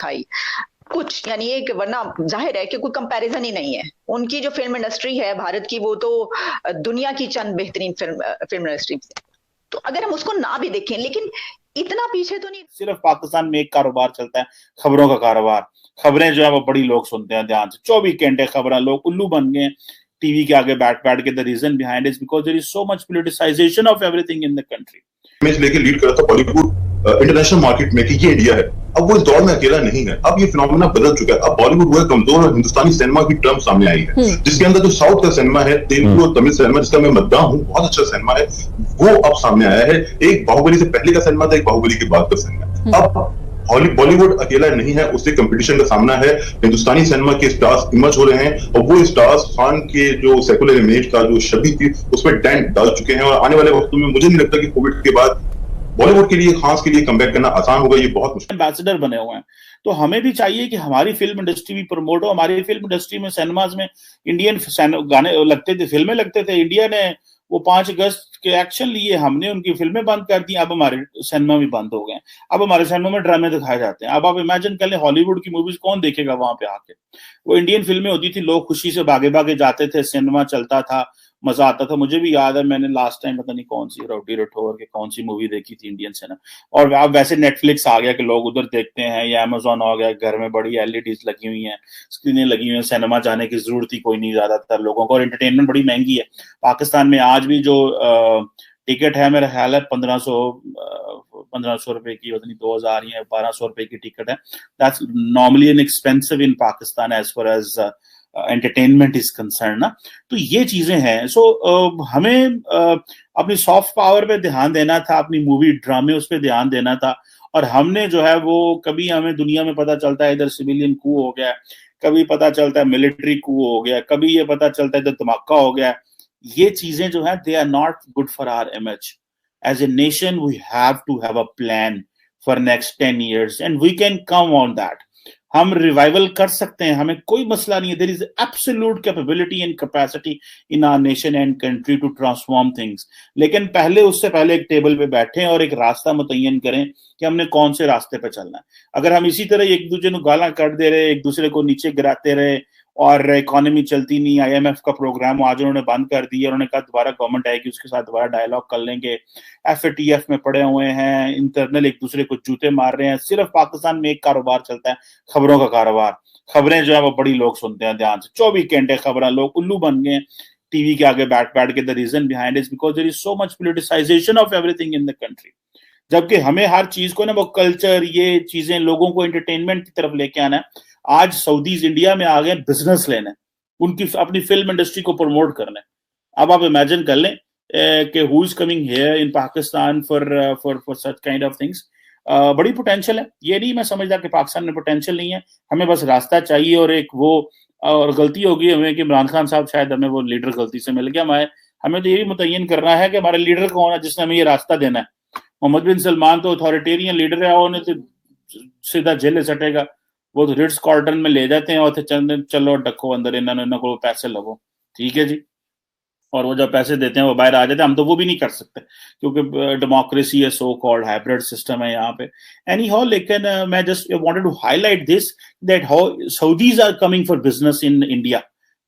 खाई कुछ, यानी एक, वरना जाहिर है कि कोई कंपैरिजन ही नहीं है। उनकी जो फिल्म इंडस्ट्री है भारत की, वो तो दुनिया की चंद बेहतरीन फिल्म इंडस्ट्री है। तो अगर हम उसको ना भी देखें, लेकिन इतना पीछे तो नहीं। सिर्फ पाकिस्तान में एक कारोबार चलता है, खबरों का कारोबार। खबरें जो है वो बड़ी लोग सुनते हैं ध्यान से, 24 घंटे खबरें, लोग उल्लू बन गए टीवी के आगे बैठ बैठ के। The reason behind is because there is so much politicization of everything in the country. Image लेके लीड कर रहा था बॉलीवुड इंटरनेशनल मार्केट में कि ये इंडिया है। अब वो इस दौर में अकेला नहीं है, अब ये फिनोमेना बदल चुका है। अब बॉलीवुड हुआ कमजोर और हिंदुस्तानी सिनेमा की टर्म सामने आई है, जिसके अंदर जो साउथ का सिनेमा है, तेलुगु और तमिल सिनेमा, जिसका मैं मद्दाह हूँ, बहुत अच्छा सिनेमा है, वो अब सामने आया है। एक बाहुबली से पहले का सिनेमा था, एक बाहुबली के बाद का सिनेमा। अब बॉलीवुड अकेला नहीं है, उससे कंपटीशन का सामना है। हिंदुस्तानी सिनेमा के स्टार्स इमर्ज हो रहे हैं और वो स्टार्स खान के जो सेकुलर इमेज का जो छवि थी उसमें डेंट डाल चुके हैं। और आने वाले वक्तों में मुझे नहीं लगता कि कोविड के बाद बॉलीवुड के लिए, खास के लिए कमबैक करना आसान होगा। ये बहुत मुश्किल। एम्बेसडर बने हुए हैं, तो हमें भी चाहिए कि हमारी फिल्म इंडस्ट्री भी प्रमोट हो। हमारी फिल्म इंडस्ट्री में, सिनेमाज में इंडियन गाने लगते थे, फिल्में लगते थे। इंडिया ने वो 5 अगस्त के एक्शन लिए, हमने उनकी फिल्में बंद कर दी। अब हमारे सिनेमा भी बंद हो गए। अब हमारे सिनेमा में ड्रामे दिखाए जाते हैं। अब आप इमेजिन कर लें, हॉलीवुड की मूवीज कौन देखेगा वहां पे आके? वो इंडियन फिल्में होती थी, लोग खुशी से भागे भागे जाते थे, सिनेमा चलता था, मजा आता था। मुझे भी याद है, मैंने लास्ट टाइम पता नहीं कौन सी रोटी रठौर के कौन सी मूवी देखी थी इंडियन सिनेमा। और अब वैसे नेटफ्लिक्स आ गया कि लोग उधर देखते हैं, या अमेजोन आ गया, घर में बड़ी एलईडीज लगी हुई हैं, स्क्रीनें लगी हुई हैं, सिनेमा जाने की जरूरत ही कोई नहीं ज्यादातर लोगों को। और एंटरटेनमेंट बड़ी महंगी है पाकिस्तान में। आज भी जो टिकट है, मेरा ख्याल है 1500 रुपए की, पता नहीं 2000 या 1200 रुपए की टिकट है। That's normally an expensive in Pakistan as far as entertainment is concern ना। तो ये चीजें हैं। सो हमें अपनी सॉफ्ट पावर पे ध्यान देना था, अपनी मूवी ड्रामे उस पर ध्यान देना था। और हमने जो है वो, कभी हमें दुनिया में पता चलता है इधर सिविलियन कू हो गया, कभी पता चलता है मिलिट्री कू हो गया, कभी ये पता चलता है इधर धमाका हो गया। ये चीजें जो है, they are not good for our image as a nation. We have to have a plan for next 10 years and we can come on that. हम रिवाइवल कर सकते हैं, हमें कोई मसला नहीं है। There is absolute capability and capacity in our nation and country to transform things. लेकिन उससे पहले एक टेबल पे बैठें और एक रास्ता मुतय्यन करें कि हमने कौन से रास्ते पे चलना है। अगर हम इसी तरह एक दूसरे को गालां कट दे रहे, एक दूसरे को नीचे गिराते रहे, और इकोनॉमी चलती नहीं, आईएमएफ का प्रोग्राम आज उन्होंने बंद कर दिया, उन्होंने कहा दोबारा गवर्नमेंट आएगी उसके साथ दोबारा डायलॉग कर लेंगे, एफएटीएफ में पड़े हुए हैं, इंटरनल एक दूसरे को जूते मार रहे हैं। सिर्फ पाकिस्तान में एक कारोबार चलता है, खबरों का कारोबार। खबरें जो है वो बड़ी लोग सुनते हैं ध्यान से, 24 घंटे खबरें, लोग उल्लू बन गए टीवी के आगे बैठ बैठ के। The reason behind is because there is so much politicization of everything in the country. जबकि हमें हर चीज को ना, वो कल्चर, ये चीजें, लोगों को एंटरटेनमेंट की तरफ लेके आना है। आज सऊदीज इंडिया में आ गए बिजनेस लेने, उनकी अपनी फिल्म इंडस्ट्री को प्रमोट करने। अब आप इमेजिन कर लें कि who is coming here in Pakistan for for such kind of things. बड़ी पोटेंशियल है। ये नहीं मैं समझता कि पाकिस्तान में पोटेंशियल नहीं है, हमें बस रास्ता चाहिए। और एक वो, और गलती होगी हमें कि इमरान खान साहब, शायद हमें वो लीडर गलती से मिल गया। हमें तो ये भी मुतय्यन करना है कि हमारे लीडर कौन है जिसने हमें ये रास्ता देना है। मोहम्मद बिन सलमान तो अथॉरिटेरियन लीडर है, उन्हें तो सीधा जेल सटेगा। वो तो रिट्स कार्ल्टन में ले जाते हैं और चलो डको अंदर, इन्होंने को पैसे लगो, ठीक है जी। और वो जब पैसे देते हैं वो बाहर आ जाते हैं। हम तो वो भी नहीं कर सकते क्योंकि डेमोक्रेसी है, सो कॉल्ड हाइब्रिड सिस्टम है यहाँ पे। एनी हाउ, लेकिन मैं just wanted to highlight this that how Saudis are coming for business in India,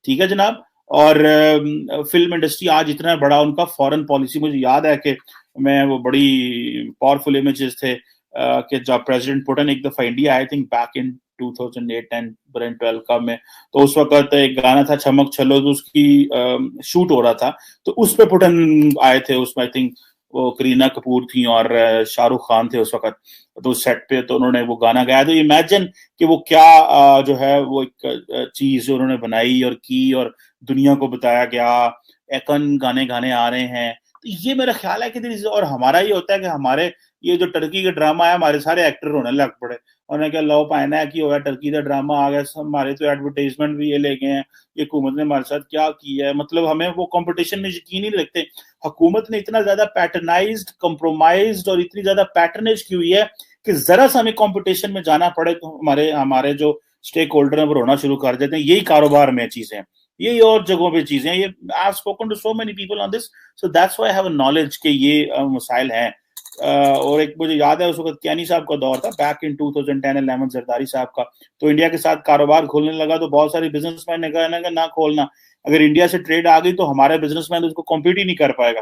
ठीक है जनाब। और फिल्म इंडस्ट्री आज इतना बड़ा, उनका फॉरेन पॉलिसी, मुझे याद है कि मैं, वो बड़ी पावरफुल इमेजेस थे कि जब प्रेसिडेंट पुतिन एक दफा India, I think back in 2008 and 12 का में, तो उस वक्त एक गाना था चमक चलो, तो उसकी शूट हो रहा था, तो उस पे पुतिन आए थे। उसमें आई थिंक वो करीना कपूर थी और शाहरुख खान थे उस वक्त, तो सेट पे तो उन्होंने वो गाना गाया। तो इमेजिन कि वो क्या जो है वो एक चीज जो उन्होंने बनाई और की और दुनिया को बताया गया, एकन गाने गाने आ रहे हैं। तो ये मेरा ख्याल है कि, और हमारा ये होता है कि हमारे ये जो टर्की का ड्रामा है, हमारे सारे एक्टर रोने लग पड़े, उन्हें क्या लो पाना है कि हो गया, टर्की का ड्रामा आ गया, हमारे तो एडवर्टाइजमेंट भी ये ले गए हैं, ये हुकूमत ने हमारे साथ क्या किया है। मतलब हमें वो कंपटीशन में यकीन ही नहीं रखते। हुकूमत ने इतना ज्यादा पैटर्नाइज्ड, कंप्रोमाइज्ड और इतनी ज्यादा पैटर्नेज की हुई है कि जरा सा हमें कंपटीशन में जाना पड़े तो हमारे हमारे जो स्टेक होल्डर है वो रोना शुरू कर देते हैं। यही कारोबार में चीजें हैं, यही और जगहों पे चीजें हैं। ये I have spoken to so many people on this, so that's why I have a knowledge कि ये मसाइल हैं। और एक मुझे याद है उस वक्त कियानी साहब का दौर था, बैक इन 2010-11 जरदारी साहब का, तो इंडिया के साथ कारोबार खोलने लगा तो बहुत सारे बिजनेसमैन ने कहा ना खोलना, अगर इंडिया से ट्रेड आ गई तो हमारे बिजनेसमैन उसको कॉम्पीट ही नहीं कर पाएगा।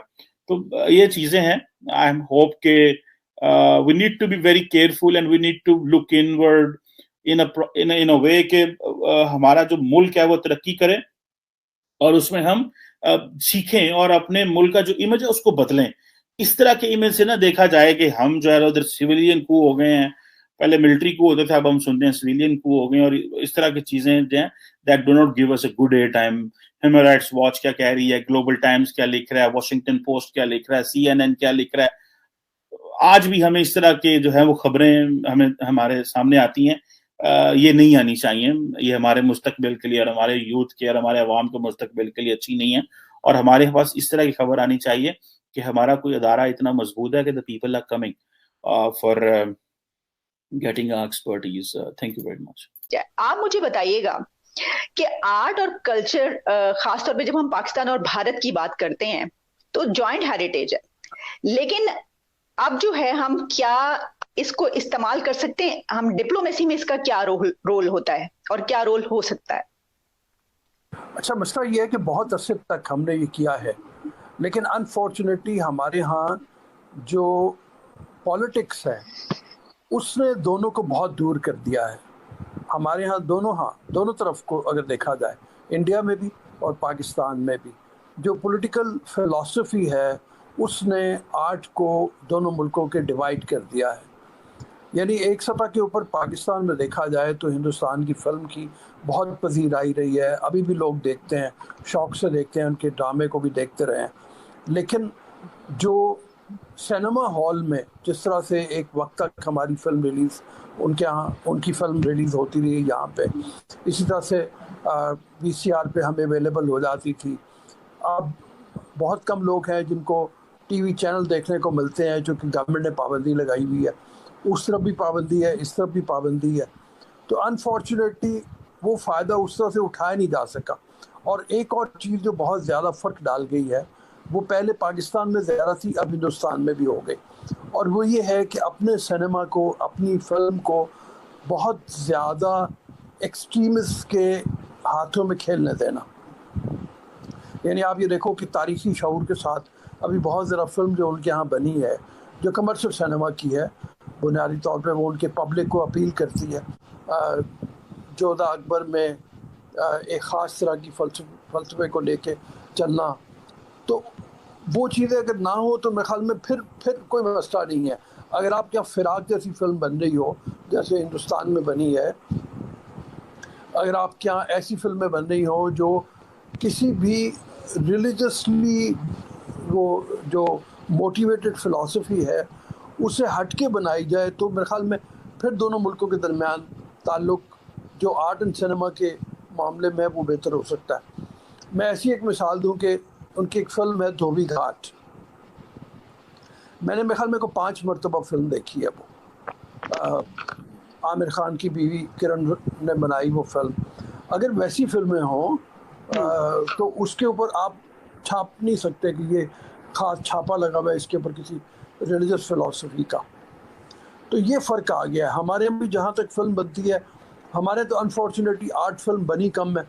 तो ये चीजें हैं। आई एम होप के we need to be very careful and we need to look inward in a way के हमारा जो मुल्क है वो तरक्की करे और उसमें हम सीखें और अपने मुल्क का जो इमेज है उसको बदलें। इस तरह के इमेज से ना देखा जाए कि हम जो है उधर सिविलियन कू हो गए हैं, पहले मिलिट्री कू होते थे, अब हम सुनते हैं सिविलियन कू हो गए, और इस तरह की चीजें जो हैं that do not give us a good air time. Human rights watch क्या कह रही है, ग्लोबल टाइम्स क्या लिख रहा है, वॉशिंगटन पोस्ट क्या लिख रहा है, CNN क्या लिख रहा है, आज भी हमें इस तरह के जो है वो खबरें हमें हमारे सामने आती हैं। ये नहीं आनी चाहिए, ये हमारे मुस्तकबिल के लिए और हमारे यूथ के और हमारे अवाम के मुस्तकबिल के लिए अच्छी नहीं है। और हमारे पास इस तरह की खबर आनी चाहिए कि हमारा कोई अदारा इतना मजबूत है कि the people are coming for getting expertise. Thank you very much. आप मुझे बताइएगा कि आर्ट और कल्चर, खासतौर पे जब हम पाकिस्तान और भारत की बात करते हैं तो जॉइंट हेरिटेज है, लेकिन अब जो है हम क्या इसको इस्तेमाल कर सकते हैं, हम डिप्लोमेसी में इसका क्या रोल होता है और क्या रोल हो सकता है? अच्छा, मसला ये है कि बहुत अरसे तक हमने ये किया है, लेकिन अनफॉर्चुनेटली हमारे यहाँ जो पॉलिटिक्स है उसने दोनों को बहुत दूर कर दिया है। हमारे यहाँ दोनों तरफ को अगर देखा जाए, इंडिया में भी और पाकिस्तान में भी, जो पॉलिटिकल फिलॉसफी है उसने आर्ट को दोनों मुल्कों के डिवाइड कर दिया है। यानी एक सतह के ऊपर पाकिस्तान में देखा जाए तो हिंदुस्तान की फिल्म की बहुत पजीराई रही है, अभी भी लोग देखते हैं, शौक़ से देखते हैं, उनके ड्रामे को भी देखते रहे हैं। लेकिन जो सिनेमा हॉल में जिस तरह से एक वक्त तक हमारी फिल्म रिलीज़, उनके यहाँ उनकी फिल्म रिलीज़ होती रही यहाँ पे, इसी तरह से VCR पे हमें अवेलेबल हो जाती थी। अब बहुत कम लोग हैं जिनको TV चैनल देखने को मिलते हैं, जो कि गवर्नमेंट ने पाबंदी लगाई हुई है, उस तरफ भी पाबंदी है, इस तरफ भी पाबंदी है। तो अनफॉर्चुनेटली वो फ़ायदा उस तरह से उठाया नहीं जा सका। और एक और चीज़ जो बहुत ज़्यादा फ़र्क डाल गई है, वो पहले पाकिस्तान में ज़्यादा थी, अब हिंदुस्तान में भी हो गई, और वो ये है कि अपने सिनेमा को, अपनी फिल्म को बहुत ज़्यादा एक्सट्रीमिस्ट के हाथों में खेलने देना। यानी आप ये देखो कि तारीख़ी शऊर के साथ अभी बहुत ज़्यादा फिल्म जो उनके यहाँ बनी है, जो कमर्शियल सिनेमा की है, बुनियादी तौर पे वो उनके पब्लिक को अपील करती है। जोधा अकबर में एक ख़ास तरह की फ़लसफ़े को लेके चलना, तो वो चीज़ें अगर ना हो तो मेरे ख्याल में फिर कोई मसला नहीं है। अगर आपके यहाँ फिराक जैसी फिल्म बन रही हो, जैसे हिंदुस्तान में बनी है, अगर आपके यहाँ ऐसी फिल्में बन रही हो जो किसी भी रिलीजियसली वो जो मोटिवेटेड फ़िलॉसफी है उसे हट के बनाई जाए, तो मेरे ख्याल में फिर दोनों मुल्कों के दरमियान ताल्लुक़ जो आर्ट एंड सिनेमा के मामले में वो बेहतर हो सकता है। मैं ऐसी एक मिसाल दूं कि उनकी एक फ़िल्म है धोबी घाट, मैंने मेरे ख्याल में को 5 मरतबा फिल्म देखी है। वो आमिर खान की बीवी किरण ने बनाई वो फिल्म। अगर वैसी फिल्में हों तो उसके ऊपर आप छाप नहीं सकते कि ये ख़ास छापा लगा हुआ है इसके ऊपर किसी रिलीजियस फ़िलॉसफी का। तो ये फ़र्क आ गया है। हमारे में भी जहाँ तक फिल्म बनती है, हमारे तो अनफॉर्चुनेटली आर्ट फिल्म बनी कम है।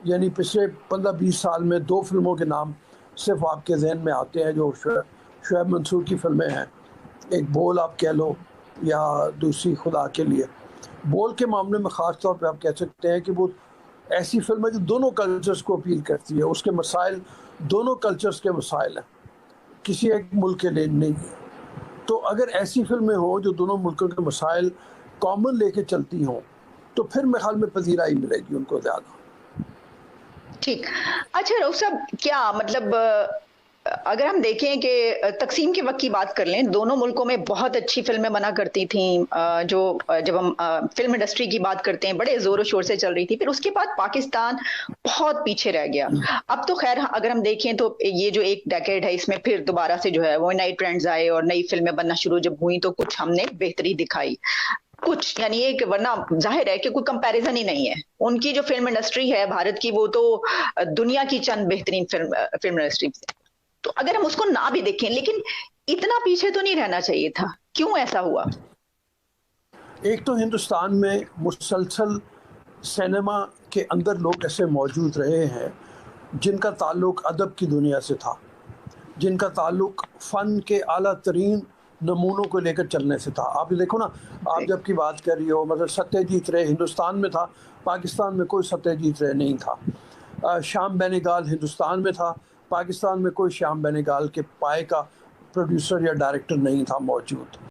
यानी पिछले 15-20 साल में 2 फिल्मों के नाम सिर्फ आपके जहन में आते हैं जो शुएब मंसूर की फिल्में हैं। एक बोल आप कह लो, या दूसरी खुदा के लिए। बोल के मामले में ख़ास तौर पे आप कह सकते हैं कि वो ऐसी फिल्म है जो दोनों कल्चर्स को अपील करती है। उसके मसाइल दोनों कल्चर्स के मसाइल हैं, किसी एक मुल्क के लिए नहीं है। तो अगर ऐसी फिल्में हों जो दोनों मुल्कों के मसाइल कॉमन लेके चलती हों, तो फिर मेरे ख्याल में पजीराई मिलेगी उनको ज़्यादा। ठीक। अच्छा रऊफ साहब, क्या मतलब अगर हम देखें कि तकसीम के वक्त की बात कर लें, दोनों मुल्कों में बहुत अच्छी फिल्में बना करती थी, जो जब हम फिल्म इंडस्ट्री की बात करते हैं बड़े जोरों शोर से चल रही थी। फिर उसके बाद पाकिस्तान बहुत पीछे रह गया। अब तो खैर अगर हम देखें तो ये जो एक डेकेड है, इसमें फिर दोबारा से जो है वो नए ट्रेंड्स आए और नई फिल्में बनना शुरू जब हुई तो कुछ हमने बेहतरी दिखाई, कुछ यानी एक, वरना जाहिर है कि कोई कंपैरिजन ही नहीं है। उनकी जो फिल्म इंडस्ट्री है भारत की, वो तो दुनिया की चंद बेहतरीन फिल्म इंडस्ट्री से। तो अगर हम उसको ना भी देखें, लेकिन इतना पीछे तो नहीं रहना चाहिए था, क्यों ऐसा हुआ? एक तो हिंदुस्तान में मुसलसल सिनेमा के अंदर लोग ऐसे मौजूद रहे हैं जिनका ताल्लुक अदब की दुनिया से था, जिनका ताल्लुक फ़न के आला तरीन नमूनों को लेकर चलने से था। आप देखो ना, आप जब की बात कर रही हो, मतलब सत्यजीत रे हिंदुस्तान में था, पाकिस्तान में कोई सत्यजीत रे नहीं था। श्याम बेनेगल हिंदुस्तान में था, पाकिस्तान में कोई श्याम बेनेगल के पाए का प्रोड्यूसर या डायरेक्टर नहीं था मौजूद।